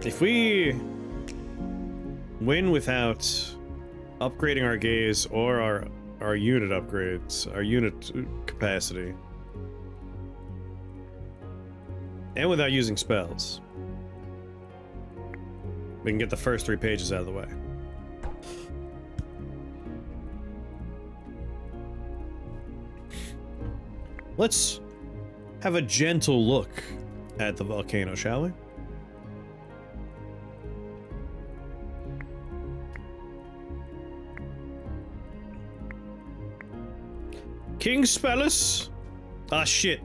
If we win without upgrading our gaze or our unit upgrades, our unit capacity, and without using spells, we can get the first 3 pages out of the way. Let's have a gentle look at the volcano, shall we? King Spellus? Ah, shit.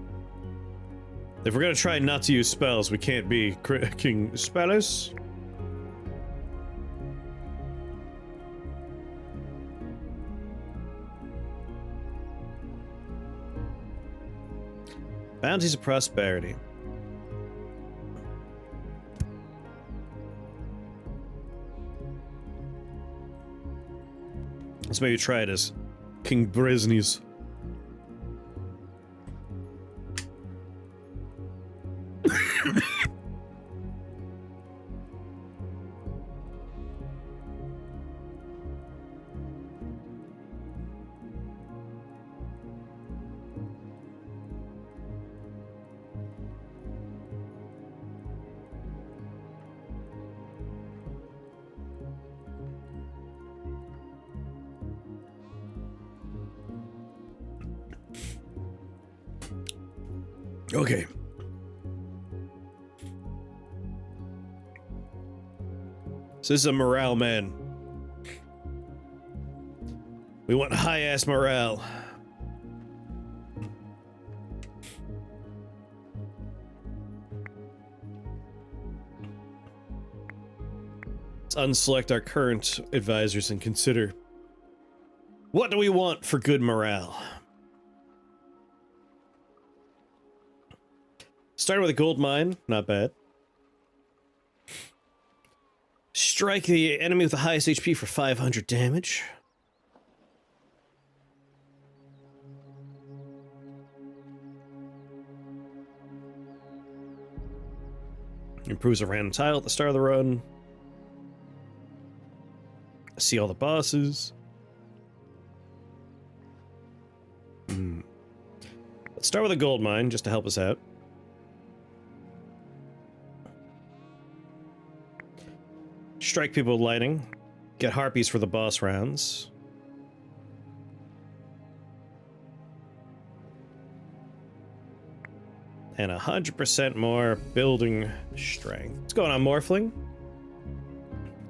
If we're gonna try not to use spells, we can't be King Spellus. Bounties of prosperity. Let's maybe try it as King Bresnes. Okay. So this is a morale man. We want high-ass morale. Let's unselect our current advisors and consider, what do we want for good morale? Starting with a gold mine, not bad. Strike the enemy with the highest HP for 500 damage. Improves a random tile at the start of the run. See all the bosses. Let's start with a gold mine just to help us out. Strike people with lightning. Get harpies for the boss rounds. And 100% more building strength. What's going on, Morphling?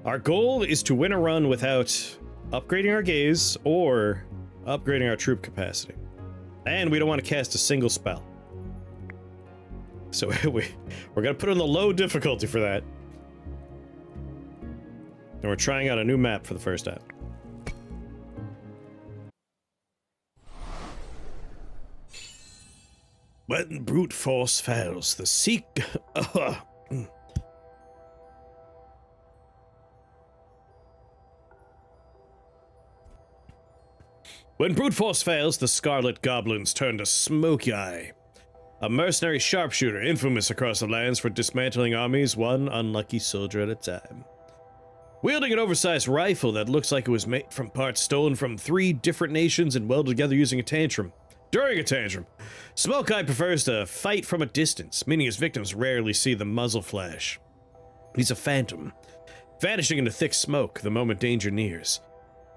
Our goal is to win a run without upgrading our gaze or upgrading our troop capacity. And we don't want to cast a single spell. So we're going to put in the low difficulty for that. And we're trying out a new map for the first time. When brute force fails, the When brute force fails, the Scarlet Goblins turn to Smoky Eye, a mercenary sharpshooter infamous across the lands for dismantling armies one unlucky soldier at a time. Wielding an oversized rifle that looks like it was made from parts stolen from 3 different nations and welded together using a tantrum. During a tantrum, Smoke Eye prefers to fight from a distance, meaning his victims rarely see the muzzle flash. He's a phantom, vanishing into thick smoke the moment danger nears.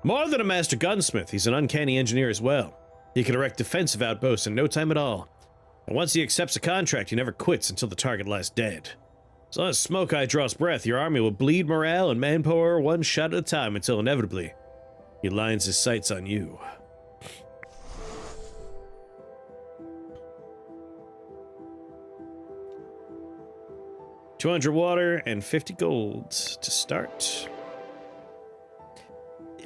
More than a master gunsmith, he's an uncanny engineer as well. He can erect defensive outposts in no time at all. And once he accepts a contract, he never quits until the target lies dead. As long as Smoke Eye draws breath, your army will bleed morale and manpower one shot at a time until inevitably he lines his sights on you. $200 water and 50 gold to start.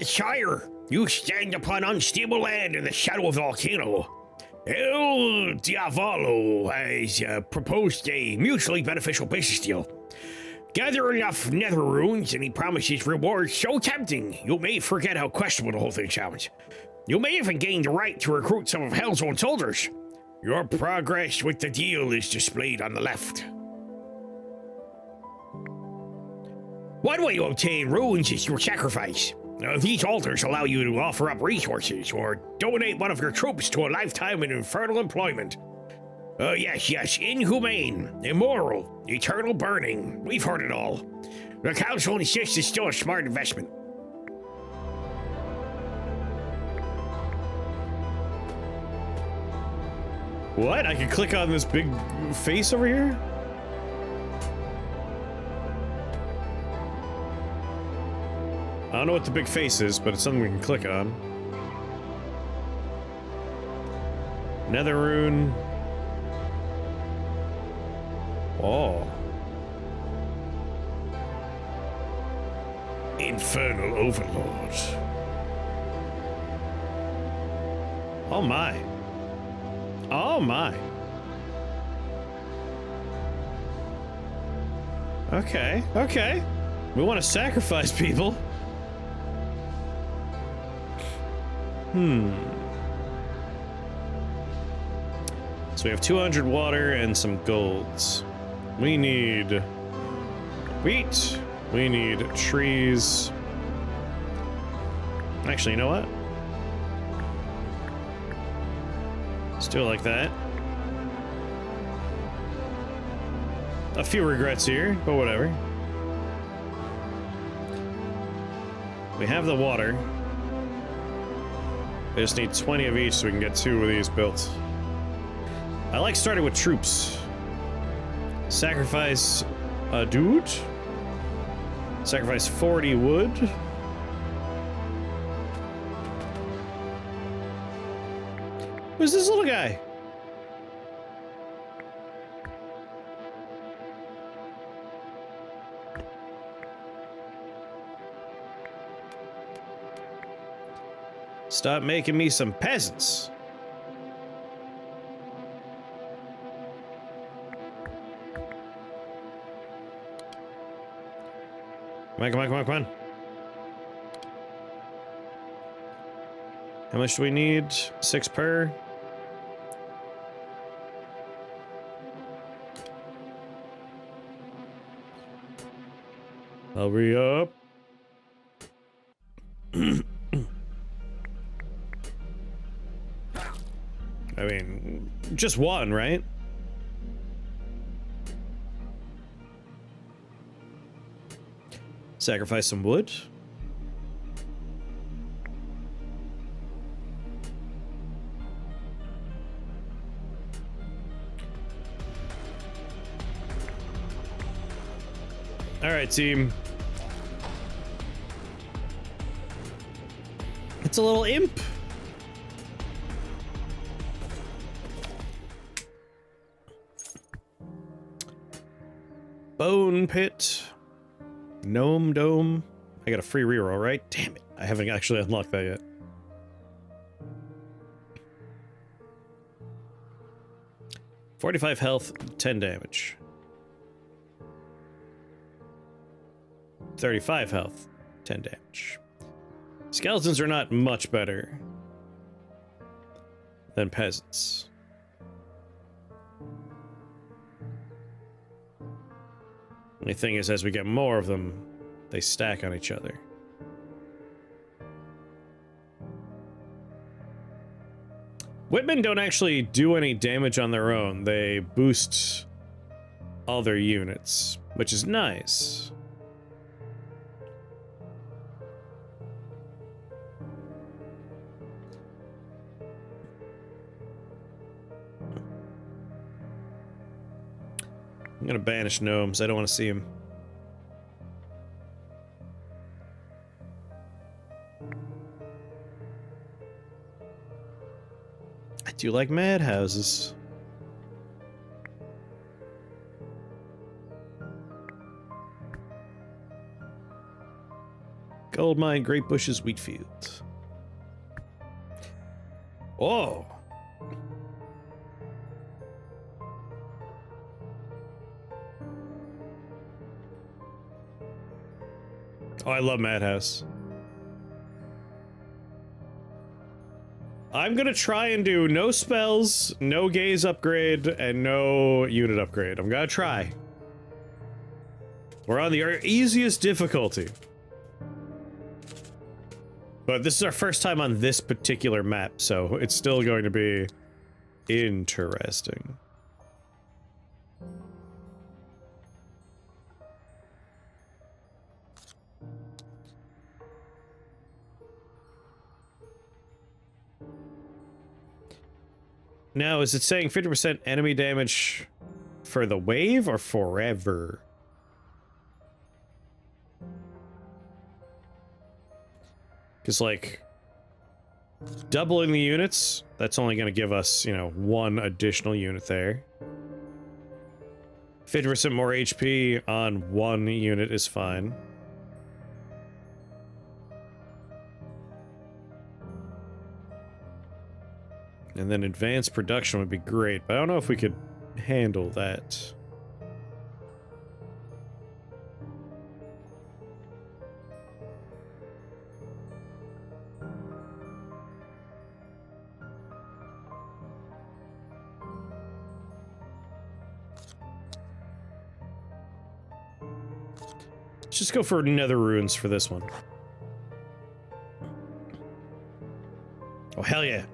Sire, you stand upon unstable land in the shadow of the volcano. El Diavolo has proposed a mutually beneficial business deal. Gather enough nether runes and he promises rewards so tempting you may forget how questionable the whole thing sounds. You may even gain the right to recruit some of Hell's own soldiers. Your progress with the deal is displayed on the left. One way to obtain runes is through sacrifice. These altars allow you to offer up resources or donate one of your troops to a lifetime in infernal employment. Yes, inhumane, immoral, eternal burning. We've heard it all. The council insists it's still a smart investment. What? I can click on this big face over here? I don't know what the big face is, but it's something we can click on. Nether rune. Oh. Infernal Overlord. Oh my. Oh my. Okay, okay. We want to sacrifice people. So we have 200 water and some golds. We need wheat. We need trees. Actually, you know what? Let's do it like that. A few regrets here, but whatever. We have the water. I just need 20 of each so we can get 2 of these built. I like starting with troops. Sacrifice a dude. Sacrifice 40 wood. Who's this little guy? Stop making me some peasants. Come on, come on, come on, come on. How much do we need? 6 per. Hurry up. I mean, just one, right? Sacrifice some wood. All right, team. It's a little imp. Bone pit. Gnome dome. I got a free reroll, right? Damn it. I haven't actually unlocked that yet. $45 health, 10 damage. 35 health, 10 damage. Skeletons are not much better than peasants. Only thing is, as we get more of them, they stack on each other. Whitmen don't actually do any damage on their own. They boost all their units, which is nice. I'm gonna banish gnomes. I don't want to see them. I do like madhouses. Gold mine, great bushes, wheat field. Oh. Oh, I love Madhouse. I'm gonna try and do no spells, no gaze upgrade, and no unit upgrade. I'm gonna try. We're on the easiest difficulty. But this is our first time on this particular map, so it's still going to be interesting. Now, is it saying 50% enemy damage for the wave or forever? Because, like, doubling the units, that's only going to give us, you know, 1 additional unit there. 50% more HP on 1 unit is fine. And then advanced production would be great, but I don't know if we could handle that. Let's just go for nether runes for this one. Oh, hell yeah.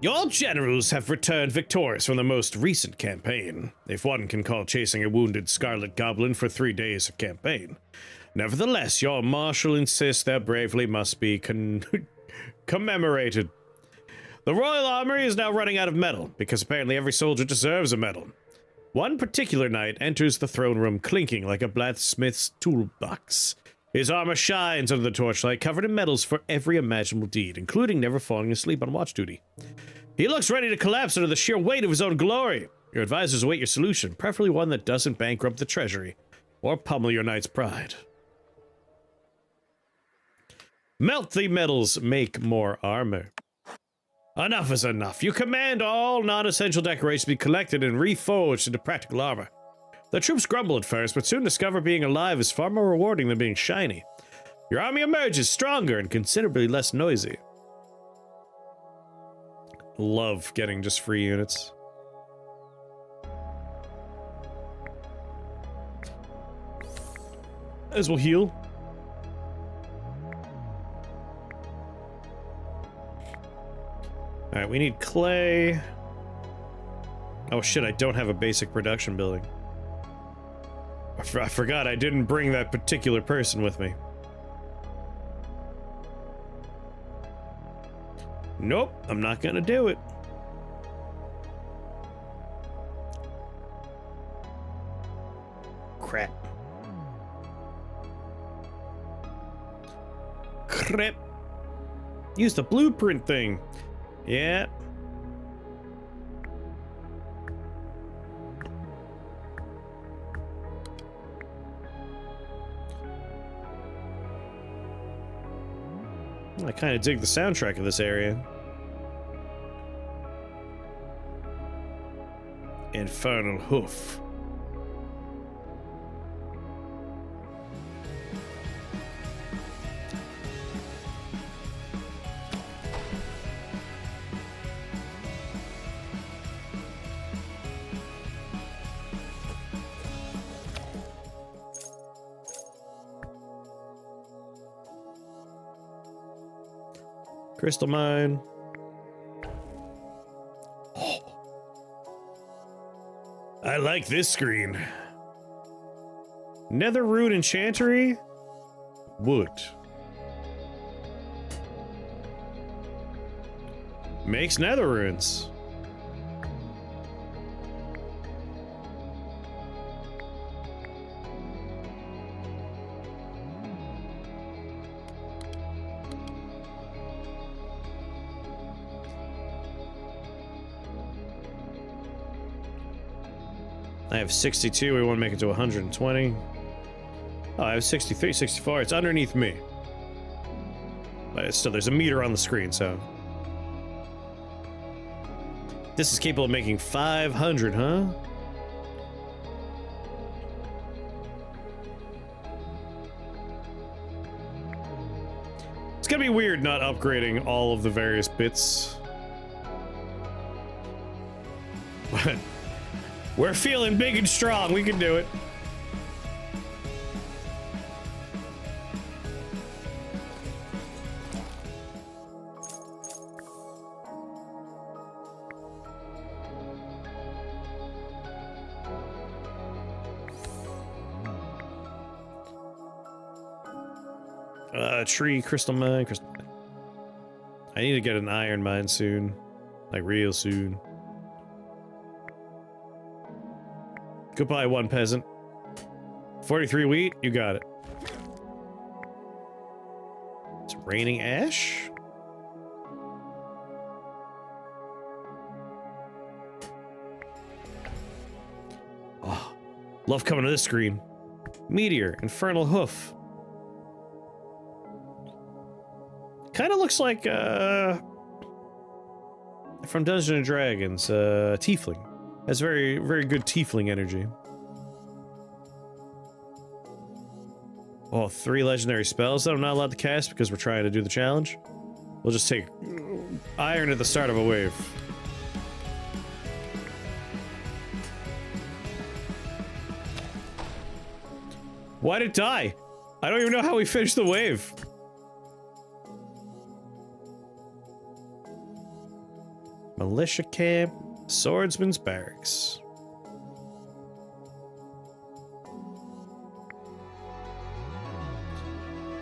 Your generals have returned victorious from the most recent campaign, if one can call chasing a wounded scarlet goblin for 3 days a campaign. Nevertheless, your marshal insists their bravery must be commemorated. The Royal Armory is now running out of metal, because apparently every soldier deserves a medal. One particular knight enters the throne room clinking like a blacksmith's toolbox. His armor shines under the torchlight, covered in medals for every imaginable deed, including never falling asleep on watch duty. He looks ready to collapse under the sheer weight of his own glory. Your advisors await your solution, preferably one that doesn't bankrupt the treasury or pummel your knight's pride. Melt the metals, make more armor. Enough is enough. You command all non-essential decorations to be collected and reforged into practical armor. The troops grumble at first, but soon discover being alive is far more rewarding than being shiny. Your army emerges stronger and considerably less noisy. Love getting just free units. As we'll heal. Alright, we need clay. Oh shit, I don't have a basic production building. I forgot I didn't bring that particular person with me. Nope, I'm not gonna do it. Crap. Crap. Use the blueprint thing. Yeah. I kind of dig the soundtrack of this area. Infernal Hoof. Crystal mine. Oh. I like this screen. Nether rune enchantery? Wood. Makes nether runes. I have 62, we want to make it to 120. Oh, I have 63, 64, it's underneath me. But still, there's a meter on the screen, so. This is capable of making 500, huh? It's gonna be weird not upgrading all of the various bits. But we're feeling big and strong, we can do it. Tree, crystal mine, crystal mine. I need to get an iron mine soon. Like, real soon. Goodbye, one peasant. 43 wheat, you got it. It's raining ash? Oh, love coming to this screen. Meteor, infernal hoof. Kind of looks like, from Dungeons and Dragons, tiefling. Has very, very good tiefling energy. Oh, 3 legendary spells that I'm not allowed to cast because we're trying to do the challenge. We'll just take iron at the start of a wave. Why'd it die? I don't even know how we finished the wave. Militia camp, swordsman's barracks.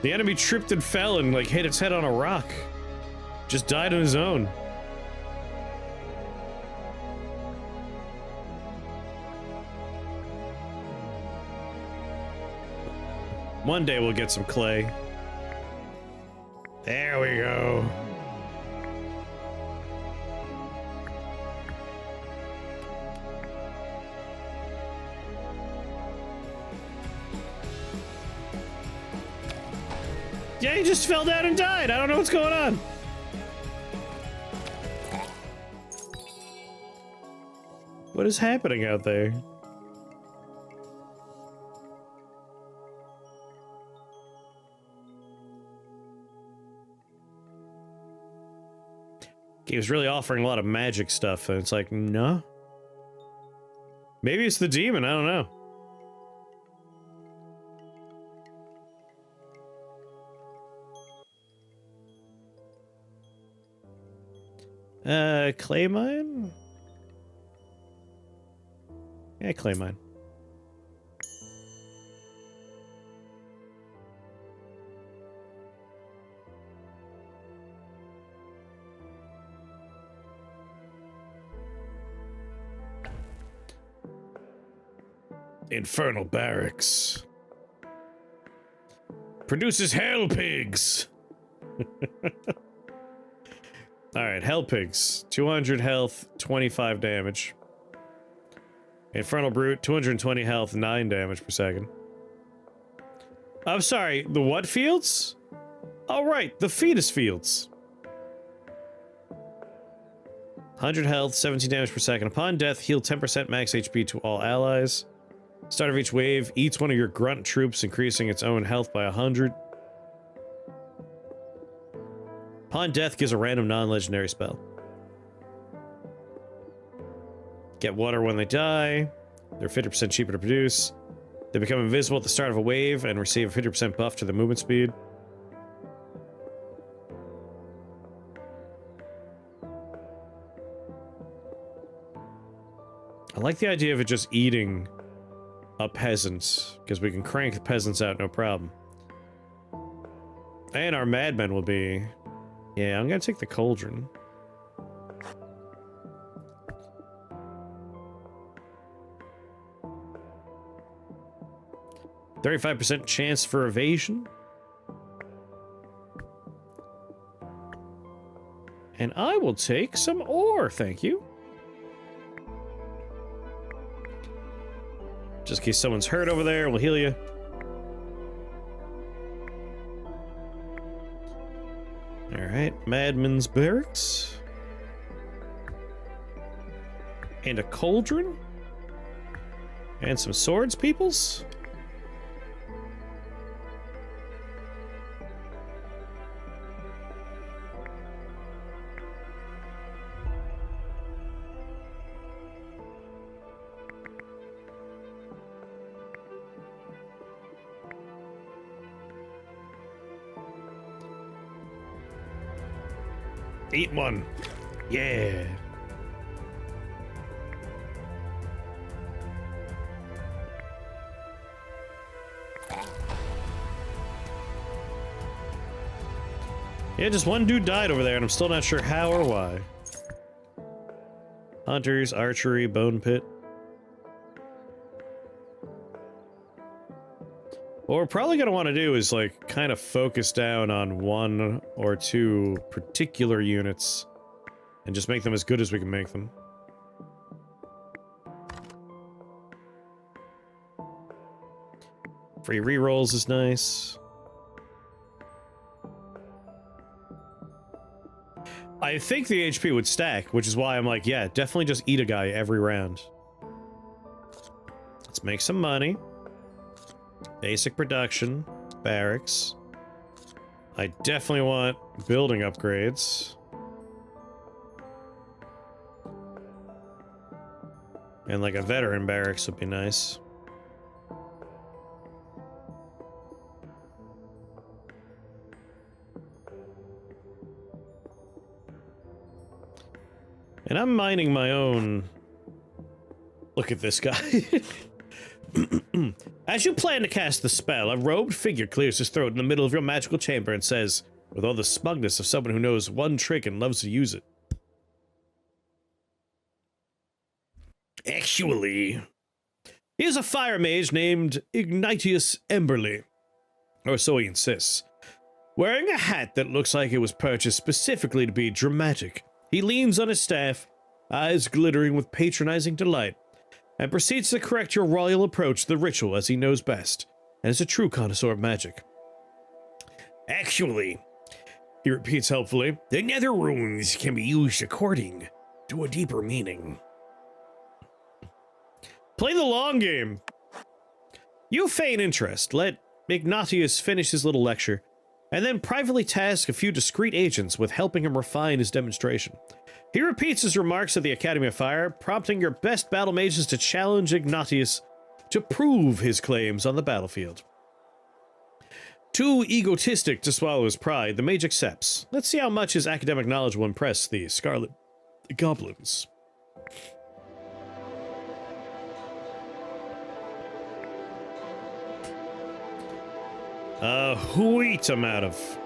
The enemy tripped and fell and, like, hit its head on a rock. Just died on his own. One day we'll get some clay. There we go. Yeah, he just fell down and died. I don't know what's going on. What is happening out there? Game's really offering a lot of magic stuff, and it's like, no. Maybe it's the demon, I don't know. Clay mine? Yeah, clay mine. Infernal barracks. Produces hell pigs. Alright, hell pigs. 200 health, 25 damage. Infernal brute, 220 health, 9 damage per second. I'm sorry, the what fields? Oh right, the fetus fields. 100 health, 17 damage per second. Upon death, heal 10% max HP to all allies. Start of each wave, eats one of your grunt troops, increasing its own health by 100. Upon death, gives a random non-legendary spell. Get water when they die. They're 50% cheaper to produce. They become invisible at the start of a wave and receive a 50% buff to their movement speed. I like the idea of it just eating a peasant, because we can crank the peasants out no problem. And our madmen will be... Yeah, I'm gonna take the cauldron. %35% chance for evasion. And I will take some ore, thank you. Just in case someone's hurt over there, we'll heal you. Alright, Madman's Barracks. And a cauldron. And some swords, peoples. Eat one. Yeah. Yeah, just one dude died over there, and I'm still not sure how or why. Hunters, archery, bone pit. What we're probably going to want to do is, like, kind of focus down on one or two particular units and just make them as good as we can make them. Free rerolls is nice. I think the HP would stack, which is why I'm like, yeah, definitely just eat a guy every round. Let's make some money. Basic production, barracks. I definitely want building upgrades. And like a veteran barracks would be nice. And I'm mining my own. Look at this guy. As you plan to cast the spell, a robed figure clears his throat in the middle of your magical chamber and says, with all the smugness of someone who knows one trick and loves to use it. Actually, he is a fire mage named Ignatius Emberly, or so he insists. Wearing a hat that looks like it was purchased specifically to be dramatic, he leans on his staff, eyes glittering with patronizing delight, and proceeds to correct your royal approach to the ritual as he knows best, and is a true connoisseur of magic. Actually, he repeats helpfully, the nether runes can be used according to a deeper meaning. Play the long game. You feign interest, let Ignatius finish his little lecture, and then privately task a few discreet agents with helping him refine his demonstration. He repeats his remarks at the Academy of Fire, prompting your best battle mages to challenge Ignatius to prove his claims on the battlefield. Too egotistic to swallow his pride, the mage accepts. Let's see how much his academic knowledge will impress the Scarlet Goblins. Wheat I'm out of.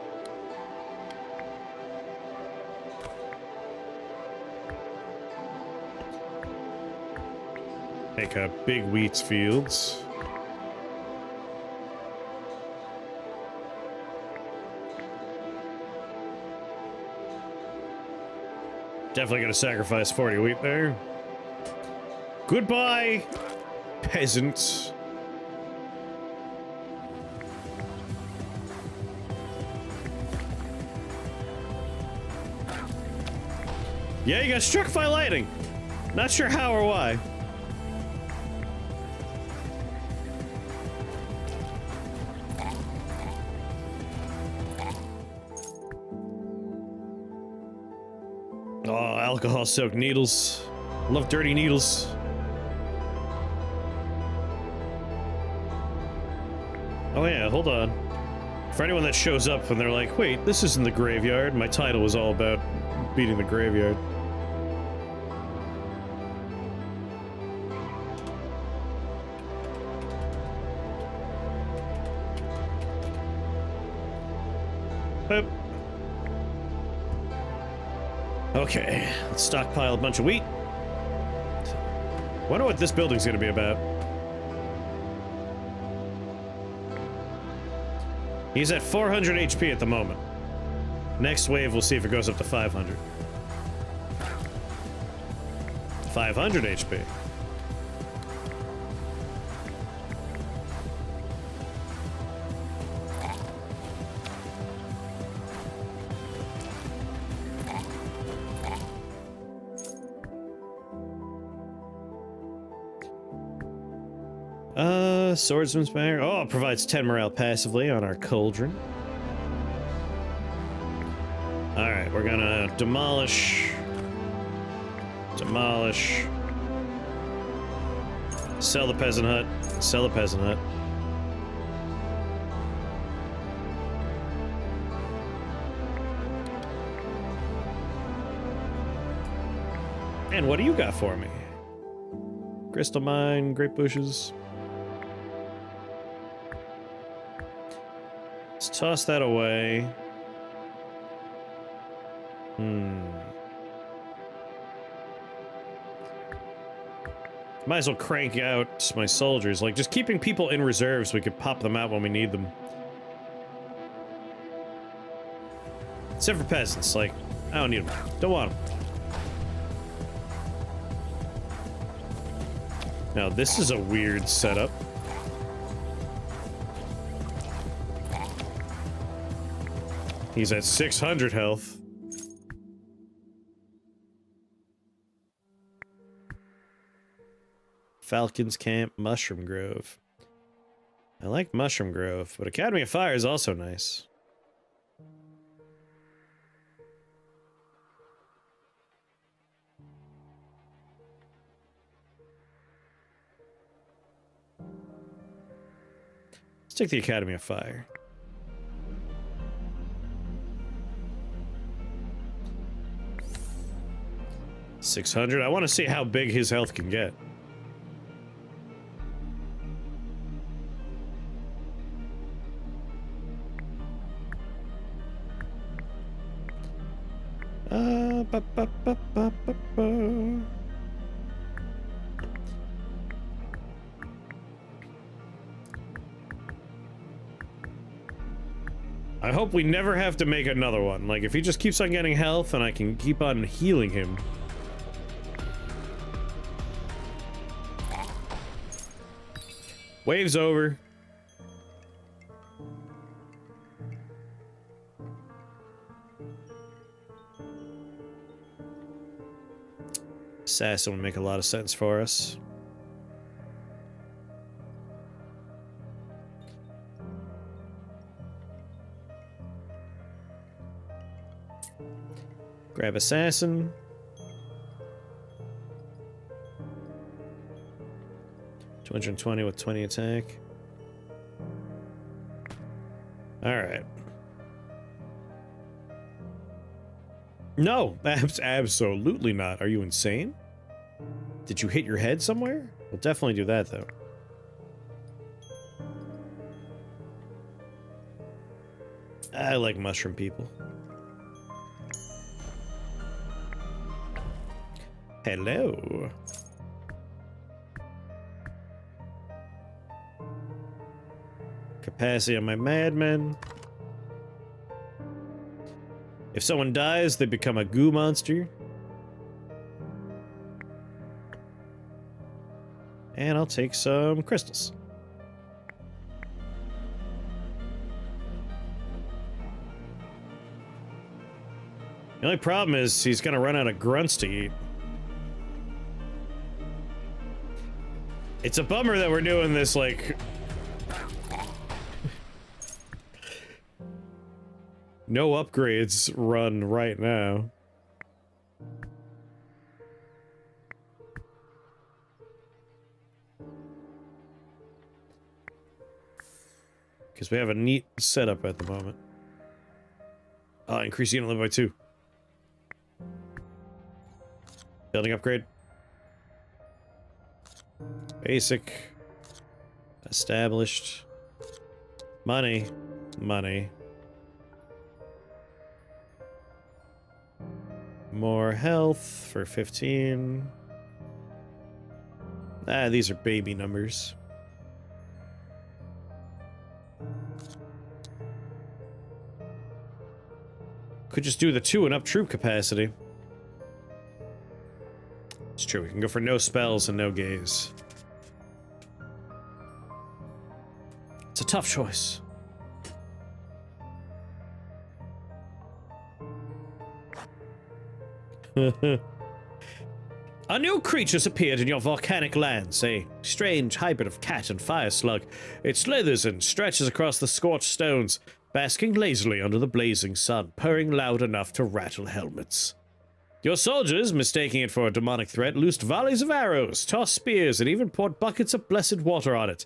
Make a big wheat fields. Definitely gonna sacrifice 40 wheat there. Goodbye, peasants. Yeah, you got struck by lightning. Not sure how or why. Oh, alcohol-soaked needles. Love dirty needles. Oh yeah, hold on. For anyone that shows up and they're like, wait, this isn't the graveyard. My title was all about beating the graveyard. Boop. Okay, let's stockpile a bunch of wheat. Wonder what this building's gonna be about. He's at 400 HP at the moment. Next wave, we'll see if it goes up to 500. 500 HP. Swordsman's Banner. Oh, it provides 10 morale passively on our cauldron. Alright, we're gonna demolish. Demolish. Sell the peasant hut. Sell the peasant hut. And what do you got for me? Crystal mine, grape bushes. Let's toss that away. Might as well crank out my soldiers. Like, just keeping people in reserve so we could pop them out when we need them. Except for peasants. Like, I don't need them. Don't want them. Now, this is a weird setup. He's at 600 health. Falcon's Camp, Mushroom Grove. I like Mushroom Grove, but Academy of Fire is also nice. Let's take the Academy of Fire. $600. I want to see how big his health can get. Ba, ba, ba, ba, ba, ba. I hope we never have to make another one. Like, if he just keeps on getting health and I can keep on healing him. Wave's over. Assassin would make a lot of sense for us. Grab Assassin. $220 with 20 attack. Alright. No, absolutely not. Are you insane? Did you hit your head somewhere? We'll definitely do that, though. I like mushroom people. Hello. Capacity on my madmen. If someone dies, they become a goo monster. And I'll take some crystals. The only problem is he's gonna run out of grunts to eat. It's a bummer that we're doing this, like... no upgrades run right now. Because we have a neat setup at the moment. Increase unit level by 2. Building upgrade. Basic. Established. Money. Money. More health for 15. Ah, these are baby numbers. Could just do the 2 and up troop capacity. It's true, we can go for no spells and no gaze. It's a tough choice. A new creature's appeared in your volcanic lands, a strange hybrid of cat and fire slug. It slithers and stretches across the scorched stones, basking lazily under the blazing sun, purring loud enough to rattle helmets. Your soldiers, mistaking it for a demonic threat, loosed volleys of arrows, tossed spears, and even poured buckets of blessed water on it.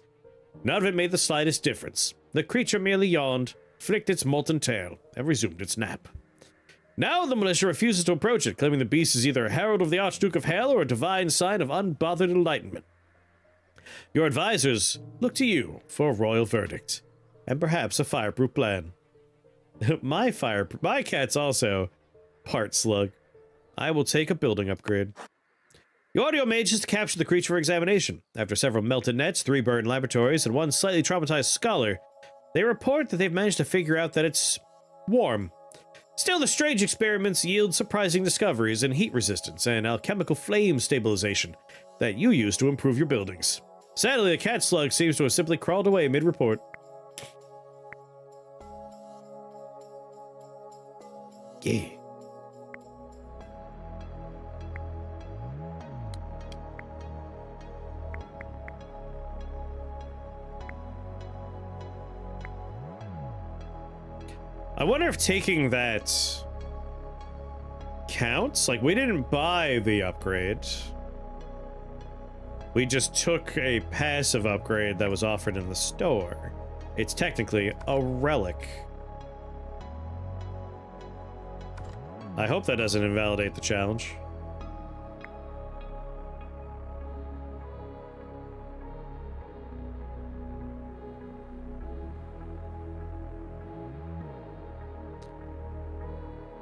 None of it made the slightest difference. The creature merely yawned, flicked its molten tail, and resumed its nap. Now the militia refuses to approach it, claiming the beast is either a herald of the Archduke of Hell or a divine sign of unbothered enlightenment. Your advisors look to you for a royal verdict, and perhaps a fireproof plan. My cat's also Part slug. I will take a building upgrade. The audio mage is to capture the creature for examination. After several melted nets, 3 burned laboratories, and 1 slightly traumatized scholar, they report that they've managed to figure out that it's warm. Still, the strange experiments yield surprising discoveries in heat resistance and alchemical flame stabilization that you use to improve your buildings. Sadly, the cat slug seems to have simply crawled away mid-report. Yeah. I wonder if taking that counts? Like, we didn't buy the upgrade. We just took a passive upgrade that was offered in the store. It's technically a relic. I hope that doesn't invalidate the challenge.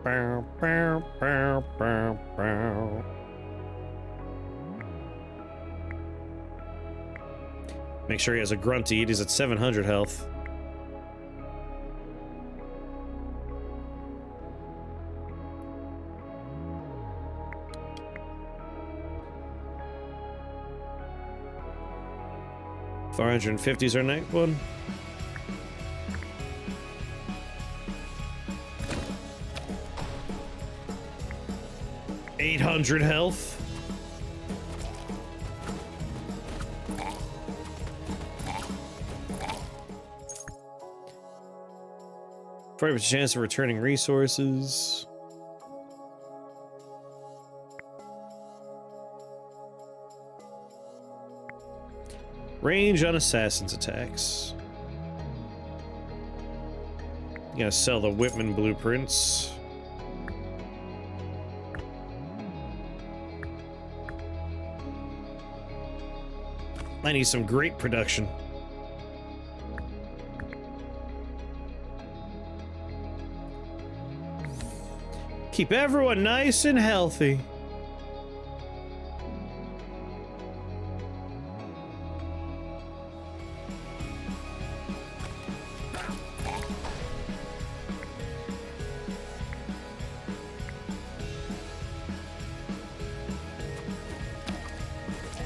Bow, bow, bow, bow, bow. Make sure he has a grunt to eat. He's at 700 health. $450 is our next one. $800 health. For a chance of returning resources. Range on assassins attacks. You gotta sell the Whitman blueprints. I need some great production. Keep everyone nice and healthy.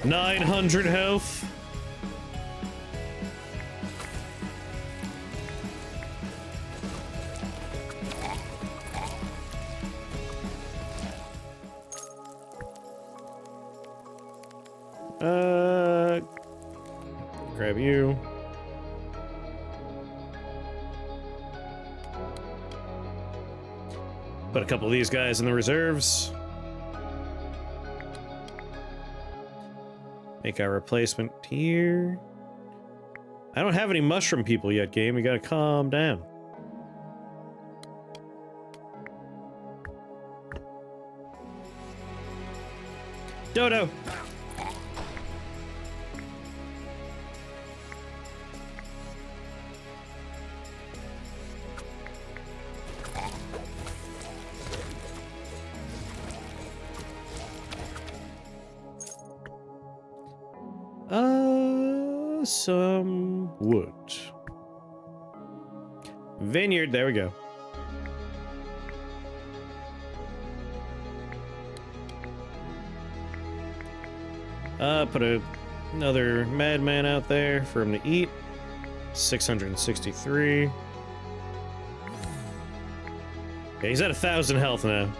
$900 health. Grab you. Put a couple of these guys in the reserves. Make our replacement here. I don't have any mushroom people yet, game. We gotta calm down. Dodo! Some wood. Vineyard, there we go. Put another madman out there for him to eat. 663. Yeah, he's at 1,000 health now.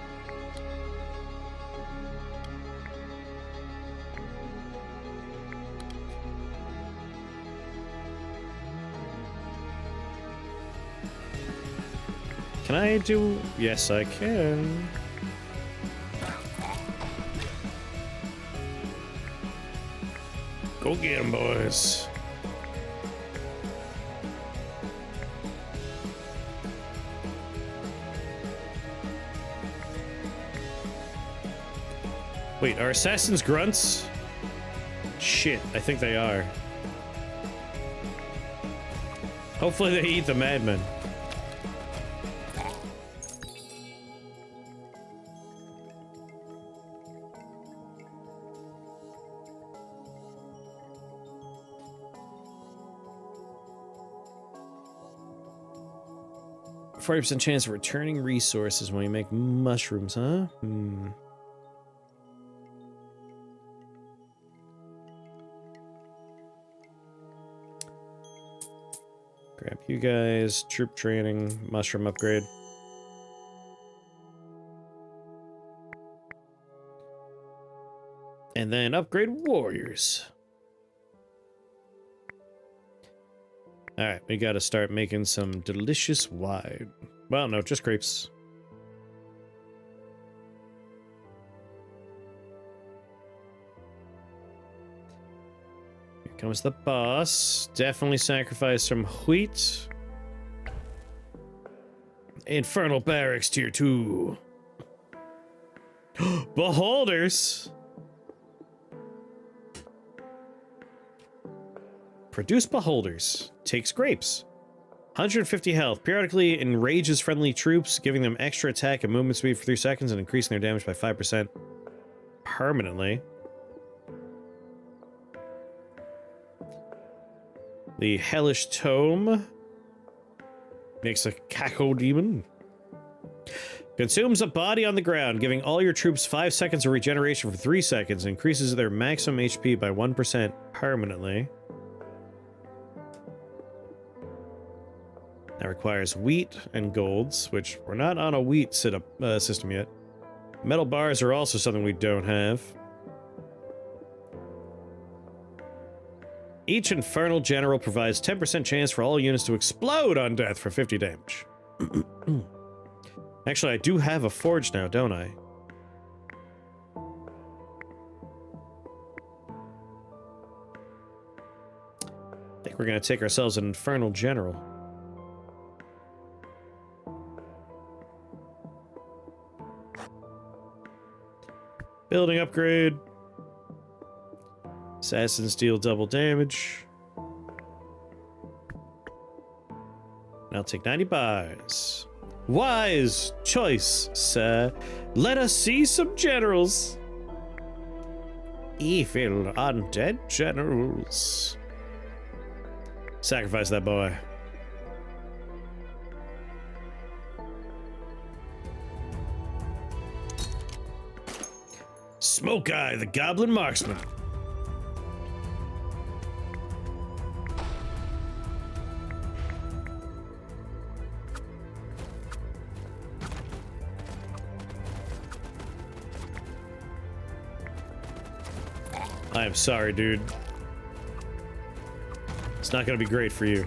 Can I do? Yes, I can. Go get him, boys. Wait, are assassins grunts? Shit, I think they are. Hopefully they eat the madmen. 40% chance of returning resources when you make mushrooms, huh? Grab you guys. Troop training. Mushroom upgrade. And then upgrade warriors. Alright, we gotta start making some delicious wine. Well, no, just grapes. Here comes the boss. Definitely sacrifice some wheat. Infernal Barracks Tier 2. Beholders! Produce beholders. Takes grapes. 150 health. Periodically enrages friendly troops, giving them extra attack and movement speed for 3 seconds and increasing their damage by 5% permanently. The Hellish Tome makes a cackle demon. Consumes a body on the ground, giving all your troops 5 seconds of regeneration for 3 seconds. Increases their maximum HP by 1% permanently. That requires wheat and golds, which we're not on a wheat system yet. Metal bars are also something we don't have. Each Infernal General provides 10% chance for all units to explode on death for 50 damage. Actually, I do have a forge now, don't I? I think we're going to take ourselves an Infernal General. Building upgrade. Assassins deal double damage. I'll take 90 buys. Wise choice, sir. Let us see some generals. Evil undead generals. Sacrifice that boy. Smoke Eye, the Goblin Marksman. I am sorry, dude. It's not gonna be great for you.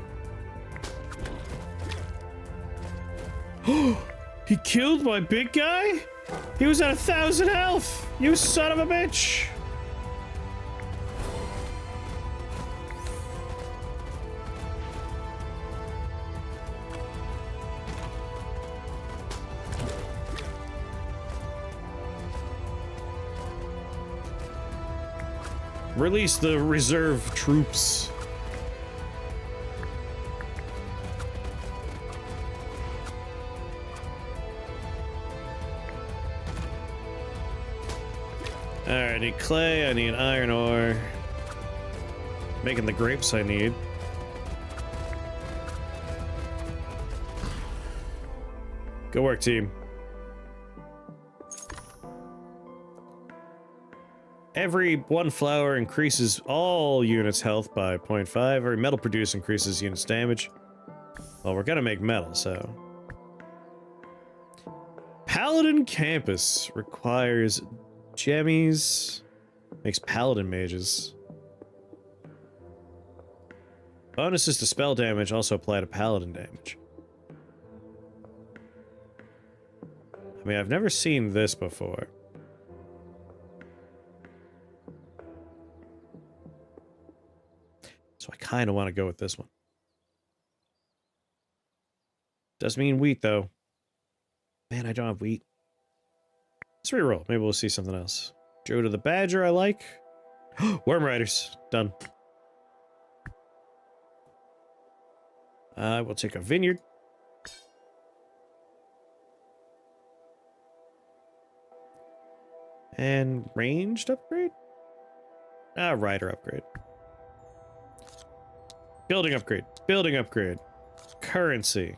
He killed my big guy? He was at 1,000 health! You son of a bitch! Release the reserve troops. Alright, I need clay, I need iron ore. Making the grapes I need. Good work, team. Every one flower increases all units' health by 0.5. Every metal produced increases units' damage. Well, we're gonna make metal, so... Paladin Campus requires gemmies. Makes paladin mages. Bonuses to spell damage also apply to paladin damage. I mean, I've never seen this before. So I kind of want to go with this one. Does mean wheat, though. Man, I don't have wheat. Let's reroll. Maybe we'll see something else. Joe to the Badger, I like. Worm Riders. Done. We'll take a vineyard. And ranged upgrade? Rider upgrade. Building upgrade. Building upgrade. Currency.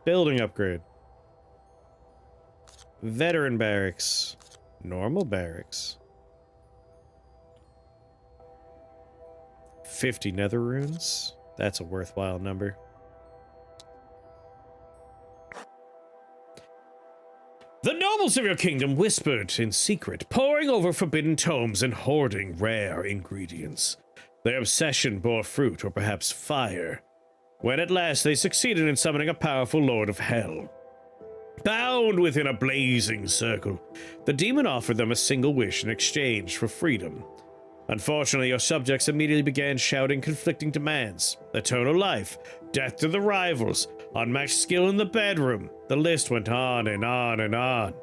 Building upgrade. Veteran barracks. Normal barracks. 50 nether runes. That's a worthwhile number. The nobles of your kingdom whispered in secret, poring over forbidden tomes and hoarding rare ingredients. Their obsession bore fruit, or perhaps fire, when at last they succeeded in summoning a powerful lord of hell. Bound within a blazing circle, the demon offered them a single wish in exchange for freedom. Unfortunately, your subjects immediately began shouting conflicting demands. Eternal life, death to the rivals, unmatched skill in the bedroom. The list went on and on and on.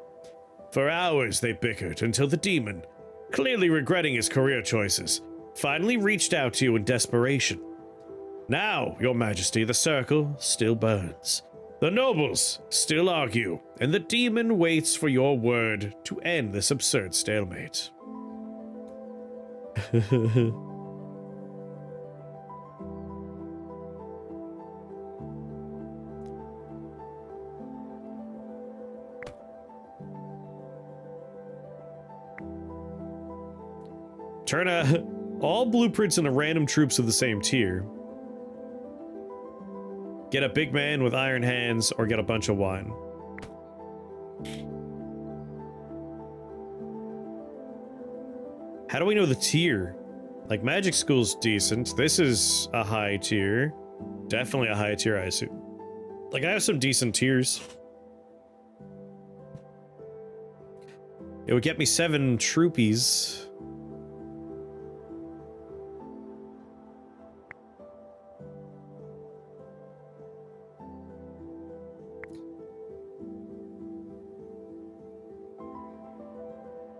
For hours they bickered until the demon, clearly regretting his career choices, finally reached out to you in desperation. Now, your majesty, the circle still burns. The nobles still argue, and the demon waits for your word to end this absurd stalemate. Turn all blueprints into random troops of the same tier. Get a big man with iron hands, or get a bunch of wine. How do we know the tier? Like, magic school's decent. This is a high tier. Definitely a high tier, I assume. Like, I have some decent tiers. It would get me 7 troopies.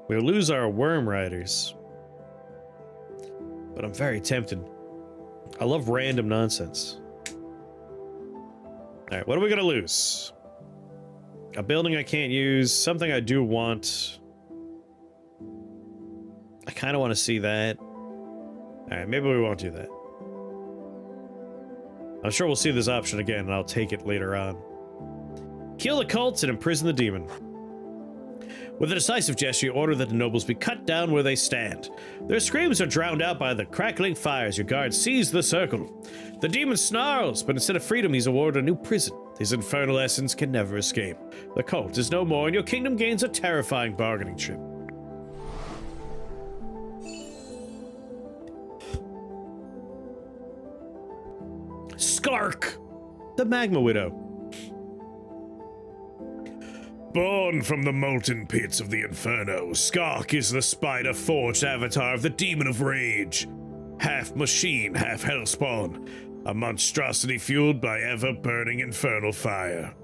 We'll lose our worm riders. But I'm very tempted. I love random nonsense. Alright, what are we gonna lose? A building I can't use, something I do want. I kind of want to see that. Alright, maybe we won't do that. I'm sure we'll see this option again, and I'll take it later on. Kill the cults and imprison the demon. With a decisive gesture, you order that the nobles be cut down where they stand. Their screams are drowned out by the crackling fires. Your guard seize the circle. The demon snarls, but instead of freedom, he's awarded a new prison. His infernal essence can never escape. The cult is no more, and your kingdom gains a terrifying bargaining chip. Skark, the Magma Widow. Born from the molten pits of the Inferno, Skark is the spider-forged avatar of the Demon of Rage. Half machine, half hellspawn, a monstrosity fueled by ever-burning infernal fire.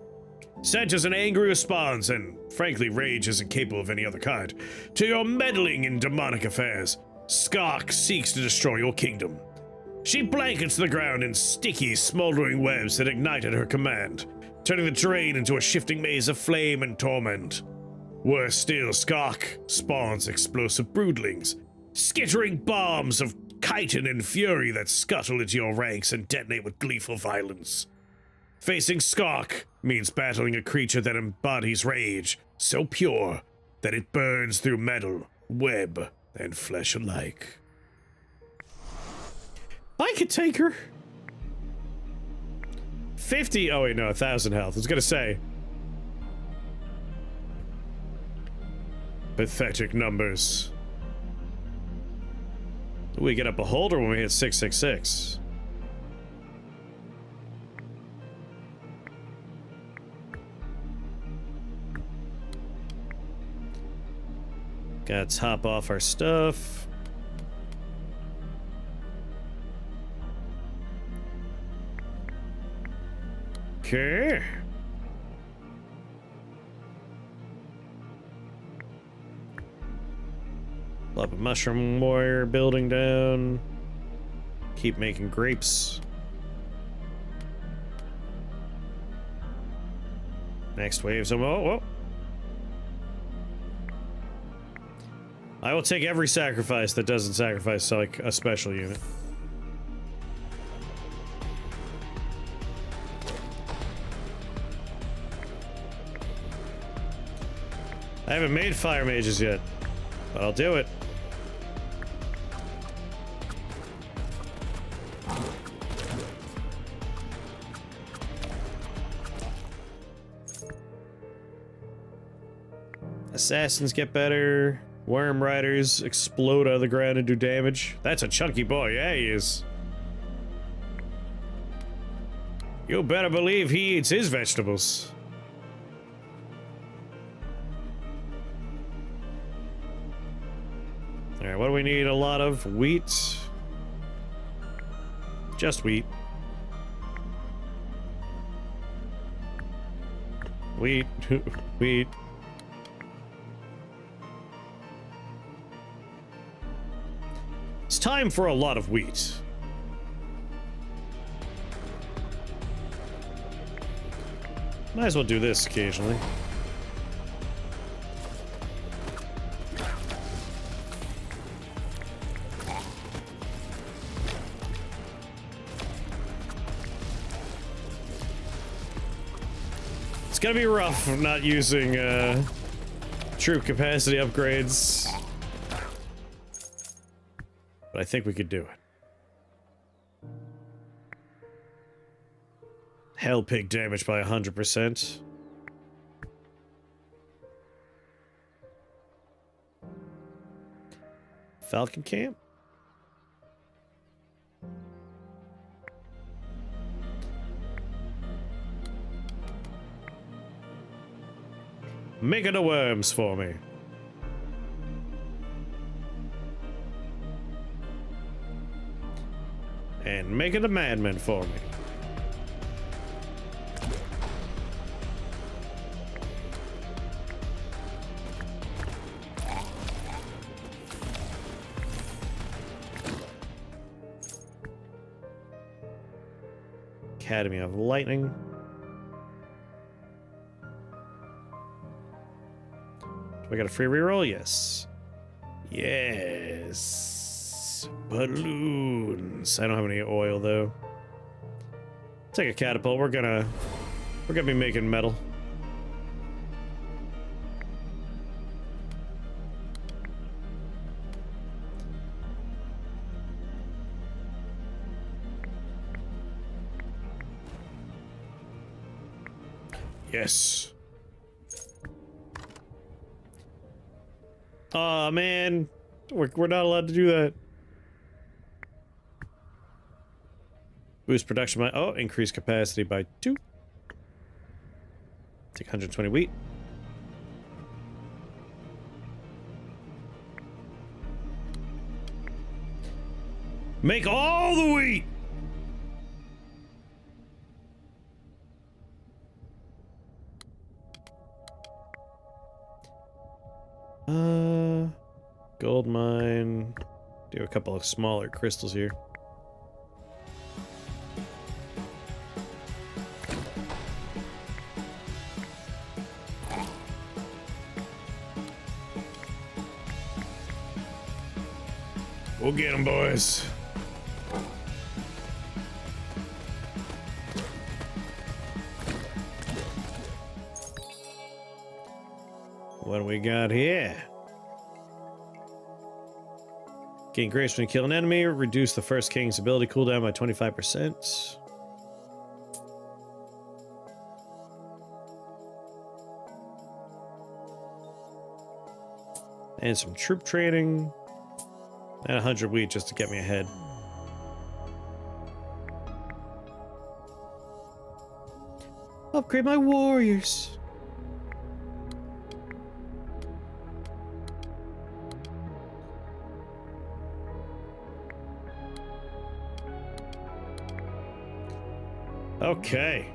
Sent as an angry response, and frankly rage isn't capable of any other kind, to your meddling in demonic affairs, Skark seeks to destroy your kingdom. She blankets the ground in sticky, smoldering webs that ignite at her command, turning the terrain into a shifting maze of flame and torment. Worse still, Skark spawns explosive broodlings, skittering bombs of chitin and fury that scuttle into your ranks and detonate with gleeful violence. Facing Skark means battling a creature that embodies rage, so pure that it burns through metal, web, and flesh alike. I could take her. 50, oh wait, no, 1,000 health. I was gonna say. Pathetic numbers. We get a beholder when we hit 666. Gotta top off our stuff. Okay. Plop a mushroom warrior building down. Keep making grapes. Next wave's whoa. I will take every sacrifice that doesn't sacrifice like a special unit. I haven't made fire mages yet, but I'll do it. Assassins get better. Worm riders explode out of the ground and do damage. That's a chunky boy. Yeah, he is. You better believe he eats his vegetables. Alright, what do we need a lot of? Wheat. Just wheat. Wheat. Wheat. It's time for a lot of wheat. Might as well do this occasionally. It's gonna be rough not using troop capacity upgrades. But I think we could do it. Hell pig damage by 100%. Falcon camp? Make it the worms for me. And make it a madman for me. Academy of Lightning. Do I got a free reroll? Yes. Yes. Balloons. I don't have any oil though. Take a catapult. We're gonna be making metal. Yes. Aw, man. We're not allowed to do that. Boost production by... Oh, increase capacity by 2. Take 120 wheat. Make all the wheat! Gold mine. Do a couple of smaller crystals here. We'll get them, boys. What do we got here? Gain grace when you kill an enemy. Reduce the first king's ability cooldown by 25%. And some troop training. And 100 wheat just to get me ahead. Upgrade my warriors. Okay.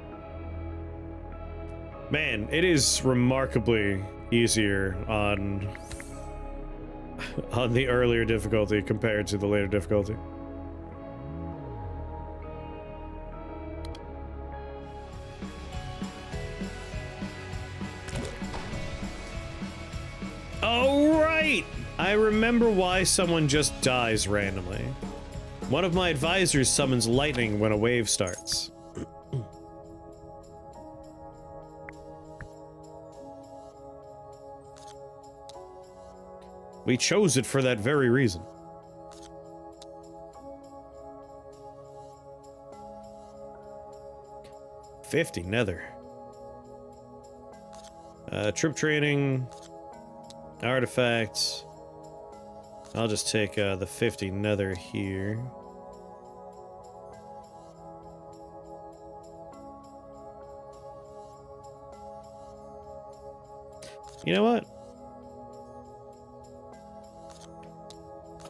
Man, it is remarkably easier on the earlier difficulty compared to the later difficulty. Oh, right! I remember why someone just dies randomly. One of my advisors summons lightning when a wave starts. We chose it for that very reason. $50 nether. Troop training. Artifacts. I'll just take the 50 nether here. You know what?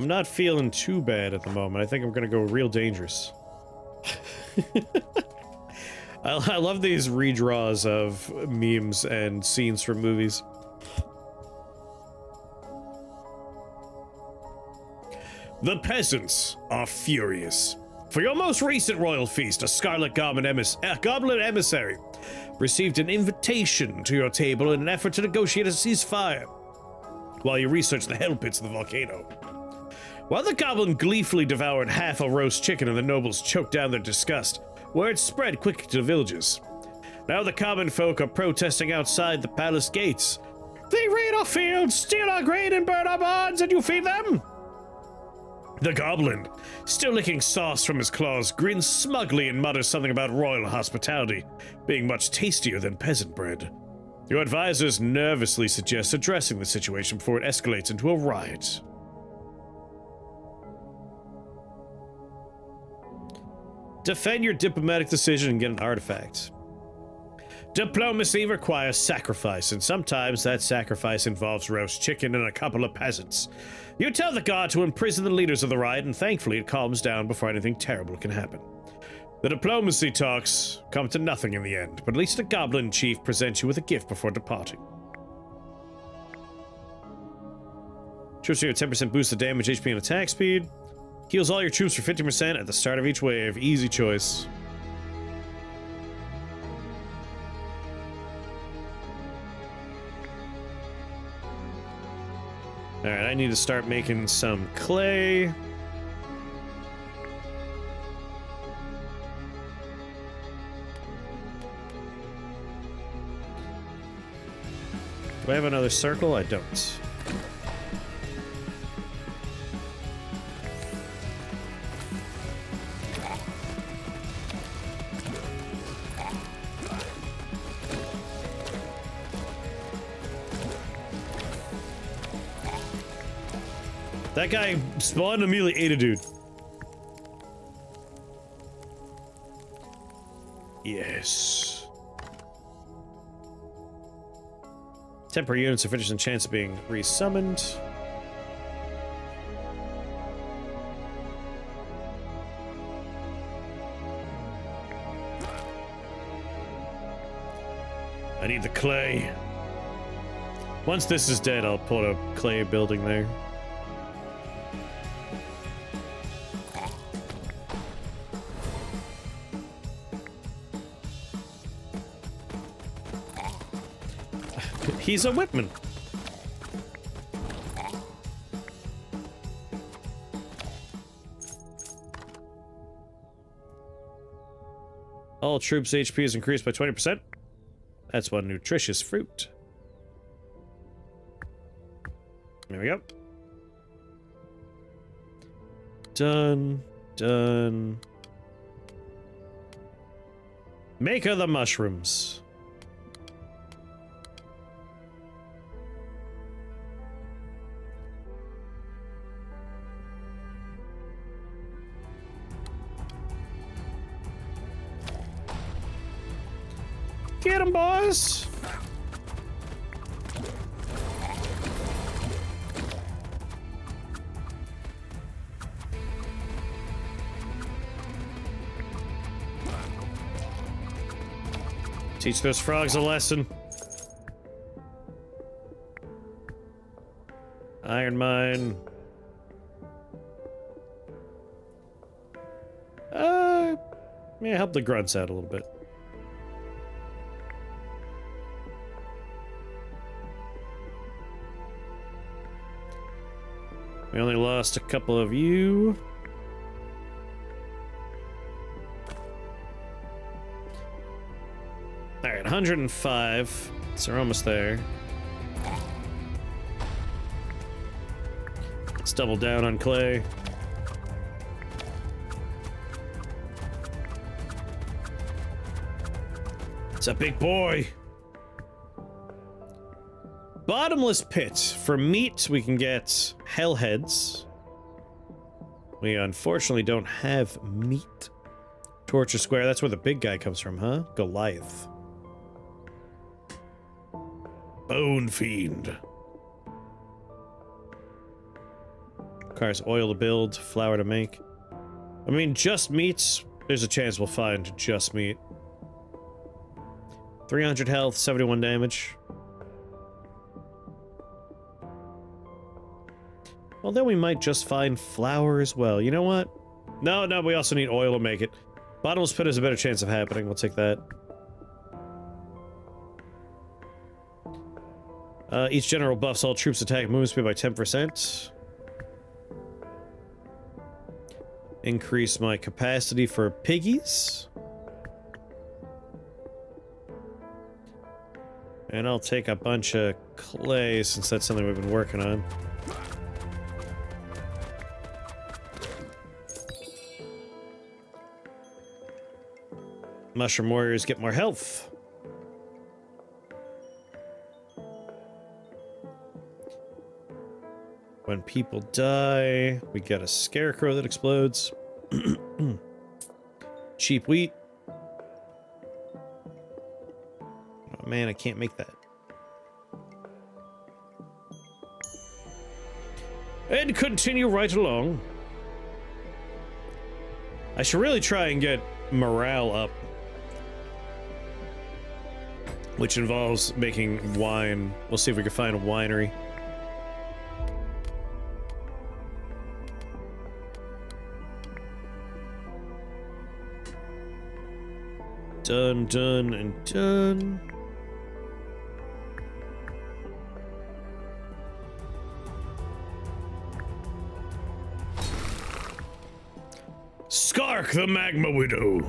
I'm not feeling too bad at the moment. I think I'm gonna go real dangerous. I love these redraws of memes and scenes from movies. The peasants are furious. For your most recent royal feast, a Scarlet Goblin emissary received an invitation to your table in an effort to negotiate a ceasefire while you research the hell pits of the volcano. While the goblin gleefully devoured half a roast chicken and the nobles choked down their disgust, word spread quickly to the villages. Now the common folk are protesting outside the palace gates. They raid our fields, steal our grain, and burn our barns, and you feed them? The goblin, still licking sauce from his claws, grins smugly and mutters something about royal hospitality being much tastier than peasant bread. Your advisors nervously suggest addressing the situation before it escalates into a riot. Defend your diplomatic decision and get an artifact. Diplomacy requires sacrifice, and sometimes that sacrifice involves roast chicken and a couple of peasants. You tell the guard to imprison the leaders of the riot, and thankfully it calms down before anything terrible can happen. The diplomacy talks come to nothing in the end, but at least the goblin chief presents you with a gift before departing. Troops get a 10% boost to damage, HP, and attack speed. Heals all your troops for 50% at the start of each wave. Easy choice. Alright, I need to start making some clay. Do I have another circle? I don't. That guy spawned and immediately ate a dude. Yes. Temporary units are finished and chance of being resummoned. I need the clay. Once this is dead, I'll put a clay building there. He's a whipman. All troops' HP is increased by 20%. That's one nutritious fruit. There we go. Done. Done. Make of the mushrooms. Get him, boys! Teach those frogs a lesson. Iron mine. Yeah, help the grunts out a little bit. We only lost a couple of you. Alright, 105. So we're almost there. double down on clay. It's a big boy. Bottomless pit. For meat, we can get hellheads. We unfortunately don't have meat. Torture square, that's where the big guy comes from, huh? Goliath. Bone fiend. Requires oil to build, flour to make. I mean, just meats, there's a chance we'll find just meat. 300 health, 71 damage. Well, then we might just find flour as well. You know what? No, we also need oil to make it. Bottomless pit has a better chance of happening. We'll take that. Each general buffs all troops' attack movement speed by 10%. Increase my capacity for piggies. And I'll take a bunch of clay since that's something we've been working on. Mushroom warriors get more health. When people die, we get a scarecrow that explodes. Cheap wheat. Oh man, I can't make that. And continue right along. I should really try and get morale up. Which involves making wine. We'll see if we can find a winery. Done, done, and done. Skark the Magma Widow.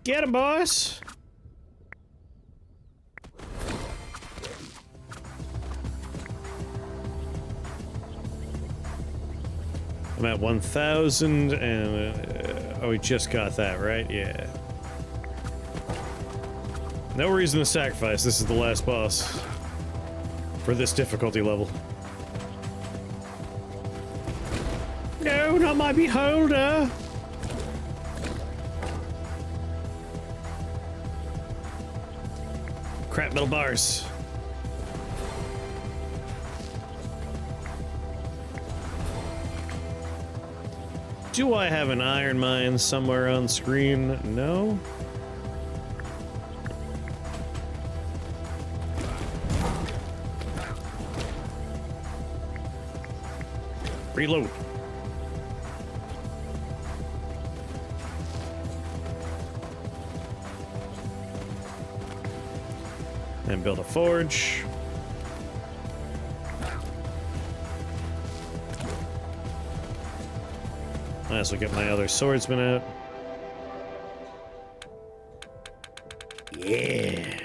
Get him, boss! I'm at 1,000 and... oh, we just got that, right? Yeah. No reason to sacrifice. This is the last boss. For this difficulty level. No, not my beholder! Crap metal bars. Do I have an iron mine somewhere on screen? No. Reload. And build a forge. Might as well get my other swordsman out. Yeah.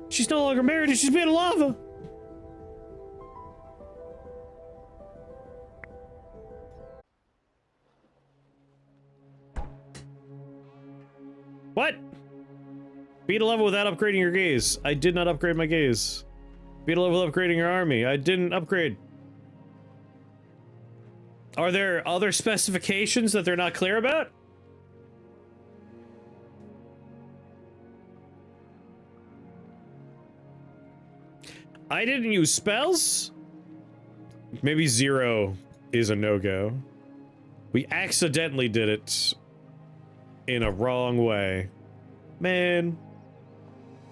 She's no longer married and she's made of lava. What? Beat a level without upgrading your gaze. I did not upgrade my gaze. Beat a level upgrading your army. I didn't upgrade. Are there other specifications that they're not clear about? I didn't use spells? Maybe 0 is a no-go. We accidentally did it in a wrong way. Man.